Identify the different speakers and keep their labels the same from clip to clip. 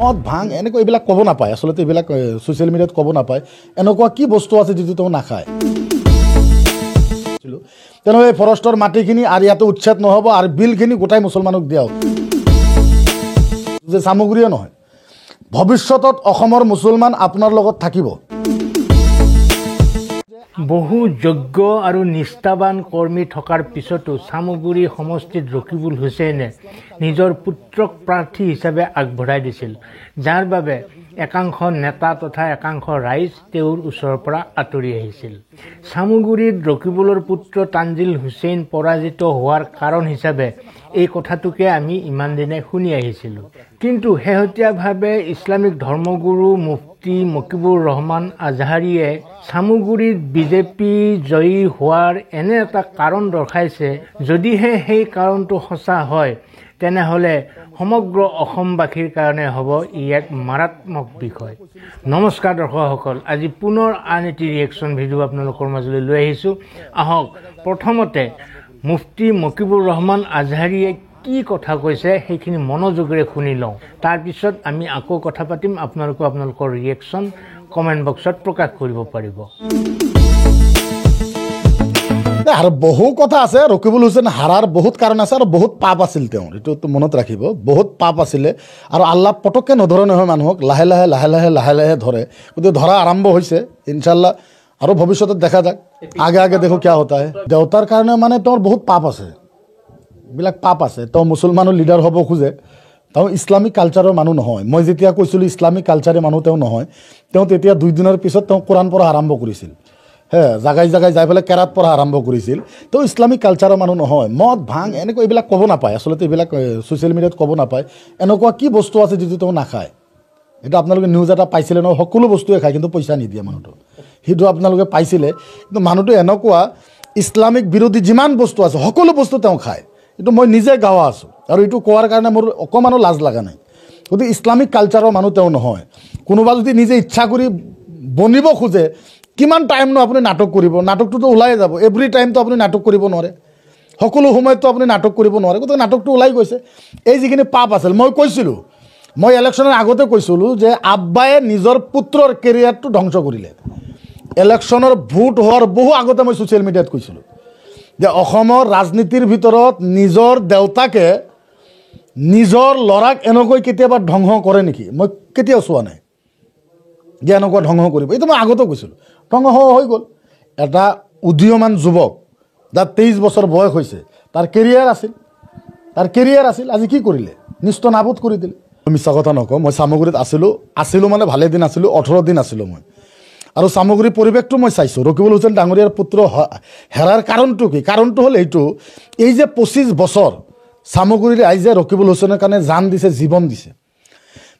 Speaker 1: মদ ভাং এনেকুৱা এইবিলাক ক'ব নাপায় আচলতে এইবিলাক ছ'চিয়েল মিডিয়াত ক'ব নাপায় এনেকুৱা কি বস্তু আছে যিটো তেওঁ নাখায় তেনেহ'লে ফৰেষ্টৰ মাটিখিনি আৰু ইয়াতে উচ্ছেদ নহ'ব আৰু বিলখিনি গোটাই মুছলমানক দিয়া হ'ব যে সামগ্ৰীয়ে নহয় ভৱিষ্যতত অসমৰ মুছলমান আপোনাৰ লগত থাকিব
Speaker 2: বহু যোগ্য আৰু নিষ্ঠাবান কৰ্মী থকাৰ পিছতো চামগুৰি সমষ্টিত ৰকিবুল হুছেইনে নিজৰ পুত্ৰক প্ৰাৰ্থী হিচাপে আগবঢ়াই দিছিল যাৰ বাবে একাংশ নেতা তথা একাংশ ৰাইজ তেওঁৰ ওচৰৰ পৰা আঁতৰি আহিছিল চামগুৰিত ৰকিবুলৰ পুত্ৰ তানজিল হুছেইন পৰাজিত হোৱাৰ কাৰণ হিচাপে এই কথাটোকে আমি ইমান দিনে শুনি আহিছিলোঁ কিন্তু শেহতীয়াভাৱে ইছলামিক ধৰ্মগুৰু মুফতি মকিবুৰ ৰহমান আজহাৰীয়ে চামগুৰিত বিজেপি জয়ী হোৱাৰ এনে এটা কাৰণ দৰ্শাইছে যদিহে সেই কাৰণটো সঁচা হয় তেনেহ'লে সমগ্ৰ অসমবাসীৰ কাৰণে হ'ব ই এক মাৰাত্মক বিষয় নমস্কাৰ দৰ্শকসকল আজি পুনৰ আন এটি ৰিয়েকশ্যন ভিডিঅ' আপোনালোকৰ মাজলৈ লৈ আহিছোঁ আহক প্ৰথমতে মুফতি মকিবুৰ ৰহমান আজহাৰীয়ে কি কথা কৈছে সেইখিনি মনোযোগেৰে শুনি লওঁ তাৰপিছত আমি আকৌ কথা পাতিম আপোনালোকৰ ৰিয়েকশ্যন কমেণ্ট বক্সত প্ৰকাশ কৰিব পাৰিব
Speaker 1: আৰু বহু কথা আছে ৰকিবুল হুছেইন হাৰাৰ বহুত কাৰণ আছে আৰু বহুত পাপ আছিল তেওঁৰ এইটো মনত ৰাখিব বহুত পাপ আছিলে আৰু আল্লাহ পটককৈ নধৰে নহয় মানুহক লাহে লাহে ধৰে গতিকে ধৰা আৰম্ভ হৈছে ইনশাল্লাহ আৰু ভৱিষ্যতত দেখা যাক আগে দেখো কিয় হতা হে দেউতাৰ কাৰণে মানে তেওঁৰ বহুত পাপ আছে বিলাক পাপ আছে তেওঁ মুছলমানৰ লিডাৰ হ'ব খোজে তেওঁ ইছলামিক কালচাৰৰ মানুহ নহয় মই যেতিয়া কৈছিলোঁ ইছলামিক কালচাৰৰ মানুহ তেওঁ নহয় তেওঁ তেতিয়া 2 দিনৰ পিছত তেওঁ কোৰাণ পঢ়া আৰম্ভ কৰিছিল জাগাই যাই পেলাই কেৰাত পঢ়া আৰম্ভ কৰিছিল তেওঁ ইছলামিক কালচাৰৰ মানুহ নহয় মদ ভাং এনেকুৱা এইবিলাক ক'ব নাপায় আচলতে এইবিলাক ছ'চিয়েল মিডিয়াত ক'ব নাপায় এনেকুৱা কি বস্তু আছে যিটো তেওঁ নাখায় এইটো আপোনালোকে নিউজ এটা পাইছিলে নহয় সকলো বস্তুৱে খায় কিন্তু পইচা নিদিয়ে মানুহটো সেইটো আপোনালোকে পাইছিলে কিন্তু মানুহটো এনেকুৱা ইছলামিক বিৰোধী যিমান বস্তু আছে সকলো বস্তু তেওঁ খায় এইটো মই নিজে গাৱা আছোঁ আৰু এইটো কোৱাৰ কাৰণে মোৰ অকণমানো লাজ লগা নাই গতিকে ইছলামিক কালচাৰৰ মানুহ তেওঁ নহয় কোনোবা যদি নিজে ইচ্ছা কৰি বনিব খোজে কিমান টাইমনো আপুনি নাটক কৰিব নাটকটোতো ওলাই যাব এভৰি টাইমটো আপুনি নাটক কৰিব নোৱাৰে সকলো সময়ততো আপুনি নাটক কৰিব নোৱাৰে গতিকে নাটকটো ওলাই গৈছে এই যিখিনি পাপ আছিল মই কৈছিলোঁ মই ইলেকশ্যনৰ আগতে কৈছিলোঁ যে আব্বায়ে নিজৰ পুত্ৰৰ কেৰিয়াৰটো ধ্বংস কৰিলে ইলেকশ্যনৰ ভোট হোৱাৰ বহু আগতে মই ছ'চিয়েল মিডিয়াত কৈছিলোঁ যে অসমৰ ৰাজনীতিৰ ভিতৰত নিজৰ দেউতাকে নিজৰ ল'ৰাক এনেকৈ কেতিয়াবা ধ্বংস কৰে নেকি মই কেতিয়াও চোৱা নাই যে এনেকুৱা ধ্বংস কৰিব এইটো মই আগতে কৈছিলোঁ ধ্বংস হৈ গ'ল এটা উদীয়মান যুৱক যাৰ 23 বছৰ বয়স হৈছে তাৰ কেৰিয়াৰ আছিল আজি কি কৰিলে নিষ্ট নাবুদ কৰি দিলে মিছা কথা নকওঁ মই চামগুৰিত আছিলোঁ মানে ভালে দিন আছিলোঁ 18 দিন আছিলোঁ মই আৰু চামগুৰি পৰিৱেশটো মই চাইছোঁ ৰকিবুল হুছেইন ডাঙৰীয়াৰ পুত্ৰ হেৰাৰ কাৰণটো কি কাৰণটো হ'ল এইটো এই যে 25 বছৰ চামগুৰিৰ ৰাইজে ৰকিবুল হুছেইনৰ কাৰণে জান দিছে জীৱন দিছে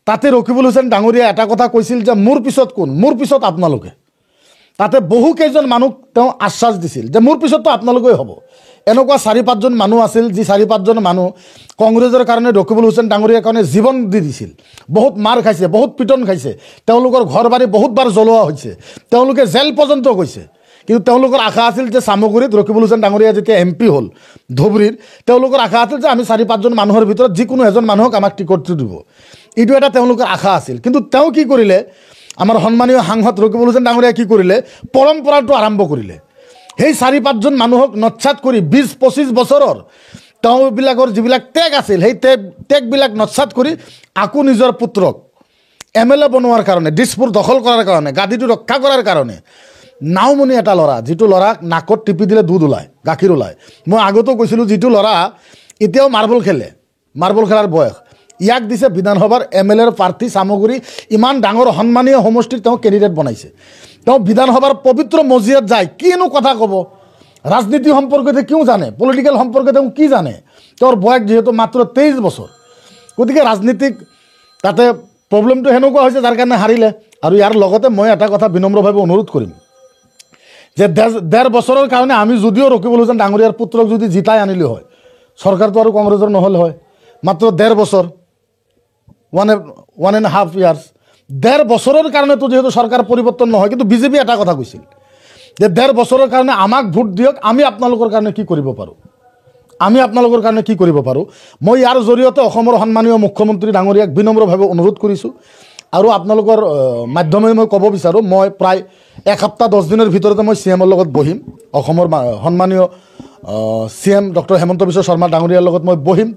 Speaker 1: তাতে ৰকিবুল হুছেইন ডাঙৰীয়া এটা কথা কৈছিল যে মোৰ পিছত কোন মোৰ পিছত আপোনালোকে তাতে বহু কেইজন মানুহ তেওঁ আশ্বাস দিছিল যে মোৰ পিছততো আপোনালোকেই হ'ব এনেকুৱা 4-5জন মানুহ আছিল যি 4-5জন মানুহ কংগ্ৰেছৰ কাৰণে ৰকিবুল হুছেইন ডাঙৰীয়াৰ কাৰণে জীৱন দি দিছিল বহুত মাৰ খাইছে বহুত পিটন খাইছে তেওঁলোকৰ ঘৰ বাৰী বহুতবাৰ জ্বলোৱা হৈছে তেওঁলোকে জেল পৰ্যন্ত গৈছে কিন্তু তেওঁলোকৰ আশা আছিল যে চামগুৰিত ৰকিবুল হুছেইন ডাঙৰীয়া যেতিয়া MP হ'ল ধুবুৰীৰ তেওঁলোকৰ আশা আছিল যে আমি 4-5জন মানুহৰ ভিতৰত যিকোনো এজন মানুহক আমাক টিকটটো দিব এইটো এটা তেওঁলোকৰ আশা আছিল কিন্তু তেওঁ কি কৰিলে আমাৰ সন্মানীয় সাংসদ ৰকিবুল হুছেইন ডাঙৰীয়া কি কৰিলে পৰম্পৰাটো আৰম্ভ কৰিলে সেই 4-5জন মানুহক নৎসাত কৰি 20-25 বছৰৰ তেওঁবিলাকৰ যিবিলাক ত্যাগ আছিল সেই ত্যাগবিলাক নৎসাত কৰি আকৌ নিজৰ পুত্ৰক MLA বনোৱাৰ কাৰণে দিছপুৰ দখল কৰাৰ কাৰণে গাদীটো ৰক্ষা কৰাৰ কাৰণে নাওমনি এটা ল'ৰা যিটো ল'ৰাক নাকত টিপি দিলে দুধ ওলায় গাখীৰ ওলায় মই আগতেও কৈছিলোঁ যিটো ল'ৰা এতিয়াও মাৰ্বল খেলাৰ বয়স ইয়াক দিছে বিধানসভাৰ MLAৰ প্ৰাৰ্থী চামগুৰি ইমান ডাঙৰ সন্মানীয় সমষ্টিৰ তেওঁ কেণ্ডিডেট বনাইছে তেওঁ বিধানসভাৰ পবিত্ৰ মজিয়াত যায় কিনো কথা ক'ব ৰাজনীতি সম্পৰ্কতে কিয় জানে পলিটিকেল সম্পৰ্কে তেওঁ কি জানে তেওঁৰ বয়স যিহেতু মাত্ৰ 23 বছৰ গতিকে ৰাজনীতিক তাতে প্ৰব্লেমটো সেনেকুৱা হৈছে যাৰ কাৰণে হাৰিলে আৰু ইয়াৰ লগতে মই এটা কথা বিনম্ৰভাৱে অনুৰোধ কৰিম যে 1.5 বছৰৰ কাৰণে আমি যদিও ৰকিবুল হুছেইন ডাঙৰীয়াৰ পুত্ৰক যদি জিতাই আনিলোঁ হয় চৰকাৰটো আৰু কংগ্ৰেছৰ নহ'ল হয় মাত্ৰ 1.5 বছৰ 1.5 years 1.5 বছৰৰ কাৰণেতো যেহেতু চৰকাৰ পৰিৱৰ্তন নহয় কিন্তু বিজেপি এটা কথা কৈছিল যে 1.5 বছৰৰ কাৰণে আমাক ভোট দিয়ক আমি আপোনালোকৰ কাৰণে কি কৰিব পাৰোঁ আমি আপোনালোকৰ কাৰণে কি কৰিব পাৰোঁ মই ইয়াৰ জৰিয়তে অসমৰ সন্মানীয় মুখ্যমন্ত্ৰী ডাঙৰীয়াক বিনম্ৰভাৱে অনুৰোধ কৰিছোঁ আৰু আপোনালোকৰ মাধ্যমেৰে মই ক'ব বিচাৰোঁ মই প্ৰায় এসপ্তাহ 10 দিনৰ ভিতৰতে মই CMৰ লগত বহিম অসমৰ সন্মানীয় CM ডক্টৰ হেমন্ত বিশ্ব শৰ্মা ডাঙৰীয়াৰ লগত মই বহিম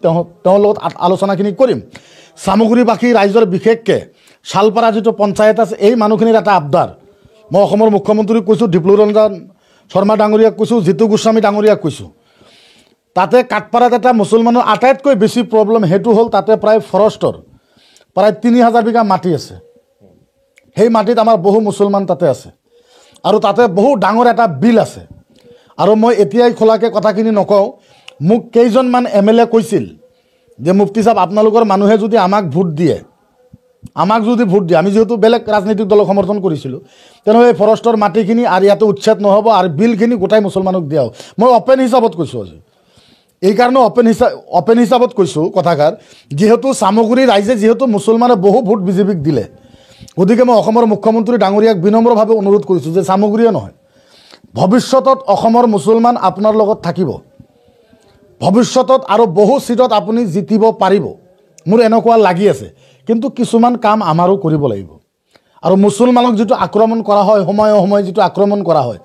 Speaker 1: তেওঁৰ লগত আলোচনাখিনি কৰিম সামগ্ৰীবাসী ৰাইজৰ বিশেষকৈ শালপাৰা যিটো পঞ্চায়ত আছে এই মানুহখিনিৰ এটা আবদাৰ মই অসমৰ মুখ্যমন্ত্ৰীক কৈছোঁ ডিপ্লুৰঞ্জন শৰ্মা ডাঙৰীয়াক কৈছোঁ জিতু গোস্বামী ডাঙৰীয়াক কৈছোঁ তাতে কাঠপাৰাত এটা মুছলমানৰ আটাইতকৈ বেছি প্ৰব্লেম সেইটো হ'ল তাতে প্ৰায় ফৰেষ্টৰ প্ৰায় 3000 বিঘা মাটি আছে সেই মাটিত আমাৰ বহু মুছলমান তাতে আছে আৰু তাতে বহু ডাঙৰ এটা বিল আছে আৰু মই এতিয়াই খোলাকৈ কথাখিনি নকওঁ মোক কেইজনমান MLA কৈছিল যে মুফতি সাহেব আপোনালোকৰ মানুহে যদি আমাক ভোট দিয়ে আমি যেহেতু বেলেগ ৰাজনৈতিক দলক সমৰ্থন কৰিছিলোঁ তেনেহ'লে এই ফৰেষ্টৰ মাটিখিনি আৰু ইয়াতে উচ্ছেদ নহ'ব আৰু বিলখিনি গোটাই মুছলমানক দিয়া হ'ব মই অপেন হিচাপত কৈছোঁ আজি এই কাৰণে অপেন হিচাপত কৈছোঁ কথাষাৰ যেহেতু সামগ্ৰী ৰাইজে যেহেতু মুছলমানে বহু ভোট বিজেপিক দিলে গতিকে মই অসমৰ মুখ্যমন্ত্ৰী ডাঙৰীয়াক বিনম্ৰভাৱে অনুৰোধ কৰিছোঁ যে সামগ্ৰীয়ে নহয় ভৱিষ্যতত অসমৰ মুছলমান আপোনাৰ লগত থাকিব ভৱিষ্যতত আৰু বহু সিটত আপুনি জিতিব পাৰিব মোৰ এনেকুৱা লাগি আছে কিন্তু কিছুমান কাম আমাৰো কৰিব লাগিব আৰু মুছলমানক যেটো আক্ৰমণ কৰা হয় সময়ে যেটো আক্ৰমণ কৰা হয়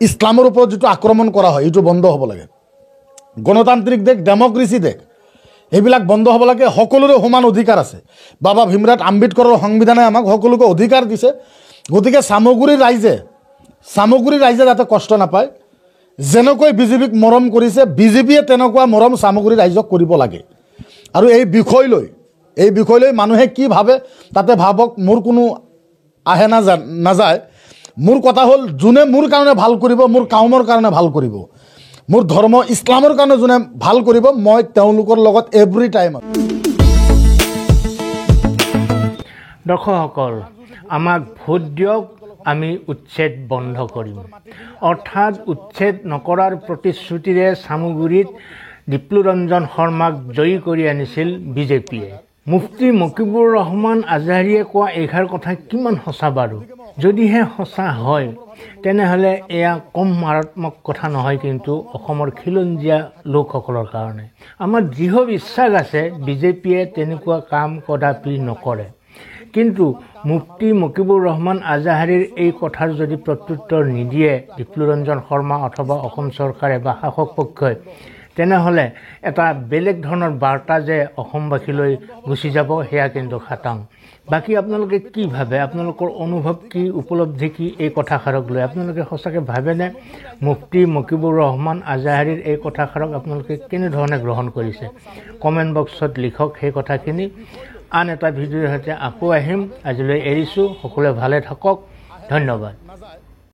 Speaker 1: ইছলামৰ ওপৰত যেটো আক্ৰমণ কৰা হয় এটো বন্ধ হ'ব লাগে গণতান্ত্ৰিক দেশ ডেমক্ৰেসি দেশ এইবিলাক বন্ধ হ'ব লাগে সকলোৰে সমান অধিকাৰ আছে বাবা ভীমৰাট আম্বেদকৰৰ সংবিধানে আমাক সকলোকে অধিকাৰ দিছে গতিকে সামগ্ৰীৰ ৰাইজে যাতে কষ্ট নাপায় যেনেকৈ বিজেপিক মৰম কৰিছে বিজেপিয়ে তেনেকুৱা মৰম সামগ্ৰী ৰাইজক কৰিব লাগে আৰু এই বিষয় লৈ মানুহে কি ভাবে তাতে ভাবক মোৰ কোনো আহে নাযায় মোৰ কথা হ'ল যোনে মোৰ কাৰণে ভাল কৰিব মোৰ কামৰ কাৰণে ভাল কৰিব মোৰ ধৰ্ম ইছলামৰ কাৰণে যোনে ভাল কৰিব মই তেওঁলোকৰ লগত এভৰি টাইম
Speaker 2: দৰ্শকসকল আমাক ভোট দিয়ক আমি উচ্ছেদ বন্ধ কৰিম অৰ্থাৎ উচ্ছেদ নকৰাৰ প্ৰতিশ্ৰুতিৰে সামগ্ৰীত ডিপ্লুৰঞ্জন শৰ্মাক জয়ী কৰি আনিছিল বিজেপিয়ে মুফতি মকিবুৰ ৰহমান আজহাৰীয়ে কোৱা এইষাৰ কথা কিমান সঁচা বাৰু যদিহে সঁচা হয় তেনেহ'লে এয়া কম মাৰাত্মক কথা নহয় কিন্তু অসমৰ খিলঞ্জীয়া লোকসকলৰ কাৰণে আমাৰ দৃঢ় বিশ্বাস আছে বিজেপিয়ে তেনেকুৱা কাম কদাপি নকৰে কিন্তু মুফতি মকিবুৰ ৰহমান আজহাৰীৰ এই কথাৰ যদি প্ৰত্যুত্তৰ নিদিয়ে ডিপ্লুৰঞ্জন শৰ্মা অথবা অসম চৰকাৰে বা শাসক পক্ষই তেনেহ'লে এটা বেলেগ ধৰণৰ বাৰ্তা যে অসমবাসীলৈ গুচি যাব সেয়া কিন্তু খাটাং বাকী আপোনালোকে কি ভাবে আপোনালোকৰ অনুভৱ কি উপলব্ধি কি এই কথাষাৰক লৈ আপোনালোকে সঁচাকৈ ভাবেনে মুফতি মকিবুৰ ৰহমান আজহাৰীৰ এই কথাষাৰক আপোনালোকে কেনেধৰণে গ্ৰহণ কৰিছে কমেণ্ট বক্সত লিখক সেই কথাখিনি আন এটা ভিডিঅ'ৰ সৈতে আকৌ আহিম আজিলৈ এৰিছোঁ সকলোৱে ভালে থাকক ধন্যবাদ